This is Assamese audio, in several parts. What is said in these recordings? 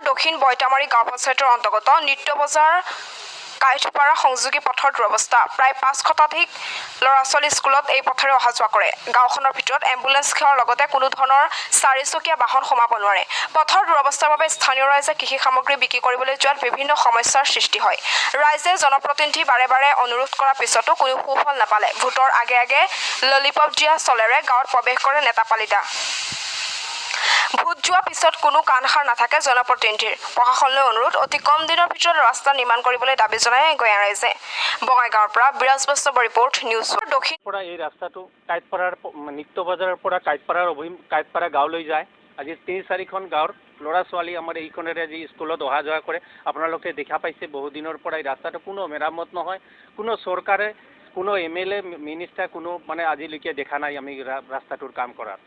দক্ষিণ বৈতামাৰী গাঁও পঞ্চায়তৰ অন্তৰ্গত নিত্য বজাৰ কাইথপাৰা সংযোগী পথৰ দুৰৱস্থা। প্ৰায় 5 শতাধিক ল'ৰা-ছোৱালী স্কুলত এই পথেৰে অহা যোৱা কৰে। গাঁওখনৰ ভিতৰত এম্বুলেন্স সেৱাৰ লগতে কোনো ধৰণৰ চাৰিচকীয়া বাহন সোমাব নোৱাৰে। পথৰ দুৰৱস্থাৰ বাবে স্থানীয় ৰাইজে কৃষি সামগ্ৰী বিক্ৰী কৰিবলৈ যোৱাত বিভিন্ন সমস্যাৰ সৃষ্টি হয়। ৰাইজে জনপ্ৰতিনিধি বাৰে বাৰে অনুৰোধ কৰাৰ পিছতো কোনো সুফল নাপালে। ভোটৰ আগে আগে ললিপপ দিয়া চলেৰে গাঁৱত প্ৰৱেশ কৰে নেতাপালিটা। ভোট যোৱাৰ পিছত কোনো কাণসাৰ নাথাকে জনপ্ৰতিনিধিৰ। প্ৰশাসনলৈ অনুৰোধ, অতি কম দিনৰ ভিতৰত ৰাস্তা নিৰ্মাণ কৰিবলৈ দাবী জনাই গঞা ৰাইজে। বঙাইগাঁৱৰ পৰা বিৰাজ বৈষ্ণৱৰ ৰিপৰ্ট, নিউজ দক্ষিণ। পৰা এই ৰাস্তাটো কাইথপাৰাৰ নিত্য বজাৰৰ পৰা কাইথপাৰা গাঁৱলৈ যায়। আজি 3-4খন গাঁৱৰ ল'ৰা-ছোৱালী আমাৰ এইখনেৰে যি স্কুলত অহা যোৱা কৰে। আপোনালোকে দেখা পাইছে বহু দিনৰ পৰা এই ৰাস্তাটো কোনো মেৰামত নহয়। কোনো চৰকাৰে, কোনো MLA মিনিষ্টাৰ কোনো আজিলৈকে দেখা নাই আমি ৰাস্তাটোৰ কাম কৰাৰ।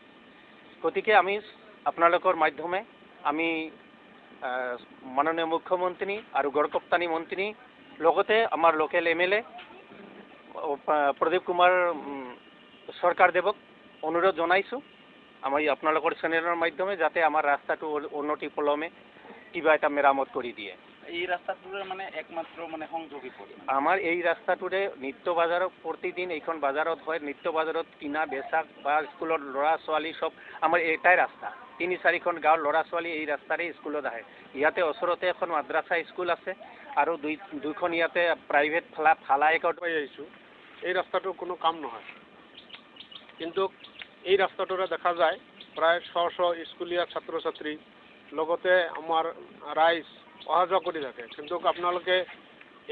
গতিকে আমি আপোনালোকৰ মাধ্যমে আমি মাননীয় মুখ্যমন্ত্ৰী আৰু গড়কপ্তানি মন্ত্ৰী লগতে আমাৰ লোকেল MLA প্ৰদীপ কুমাৰ চৰকাৰদেৱক অনুৰোধ জনাইছোঁ আমি আপোনালোকৰ চেনেলৰ মাধ্যমে যাতে আমাৰ ৰাস্তাটো উন্নতি পলমে কিবা এটা মেৰামত কৰি দিয়ে। এই ৰাস্তাটোৰে একমাত্ৰ সংযোগী পথ। আমাৰ এই ৰাস্তাটোৰে নিত্য বজাৰত প্ৰতিদিন এইখন বাজাৰত হয়। নিত্য বজাৰত কিনা বেচা বা স্কুলৰ ল'ৰা-ছোৱালী চব আমাৰ এটাই ৰাস্তা। 3-4খন গাঁৱৰ ল'ৰা-ছোৱালী এই ৰাস্তাৰে স্কুলত আহে। ইয়াতে ওচৰতে এখন মাদ্ৰাছা স্কুল আছে আৰু দুইখন ইয়াতে প্ৰাইভেট ফালাইকত পাই আহিছোঁ। এই ৰাস্তাটোৰ কোনো কাম নহয়, কিন্তু এই ৰাস্তাটোৰে দেখা যায় প্ৰায় 100 স্কুলীয়া ছাত্ৰ ছাত্ৰী লগতে আমাৰ ৰাইজ অহা যোৱা কৰি থাকে। কিন্তু আপোনালোকে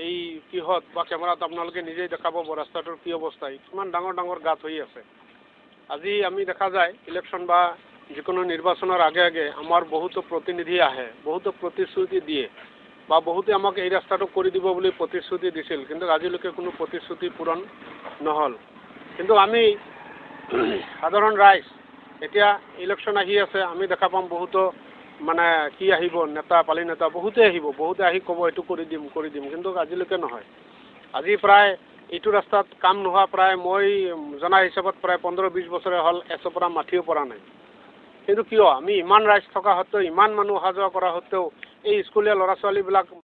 এই কিহত বা কেমেৰাত আপোনালোকে নিজেই দেখা পাব ৰাস্তাটোৰ কি অৱস্থা, কিমান ডাঙৰ ডাঙৰ গাঁত হৈ আছে। আজি আমি দেখা যায় ইলেকশ্যন বা যিকোনো নিৰ্বাচনৰ আগে আগে আমাৰ বহুতো প্ৰতিনিধি আহে, বহুতো প্ৰতিশ্ৰুতি দিয়ে বা বহুতে আমাক এই ৰাস্তাটো কৰি দিব বুলি প্ৰতিশ্ৰুতি দিছিল, কিন্তু আজিলৈকে কোনো প্ৰতিশ্ৰুতি পূৰণ নহ'ল। কিন্তু আমি সাধাৰণ ৰাইজ এতিয়া ইলেকশ্যন আহি আছে, আমি দেখা পাম বহুতো কি আহিব, নেতা পালি নেতা বহুতে আহিব, বহুতে আহি ক'ব এইটো কৰি দিম, কিন্তু আজিলৈকে নহয়। আজি প্ৰায় এইটো ৰাস্তাত কাম নোহোৱা প্ৰায় মই জনা হিচাপত প্ৰায় 15-20 বছৰে হ'ল এচপৰা মাটিও পৰা নাই। কিন্তু কিয় আমি ইমান ৰাইজ থকা সত্ত্বেও, ইমান মানুহ অহা যোৱা কৰা সত্ত্বেও এই স্কুলীয়া ল'ৰা-ছোৱালীবিলাক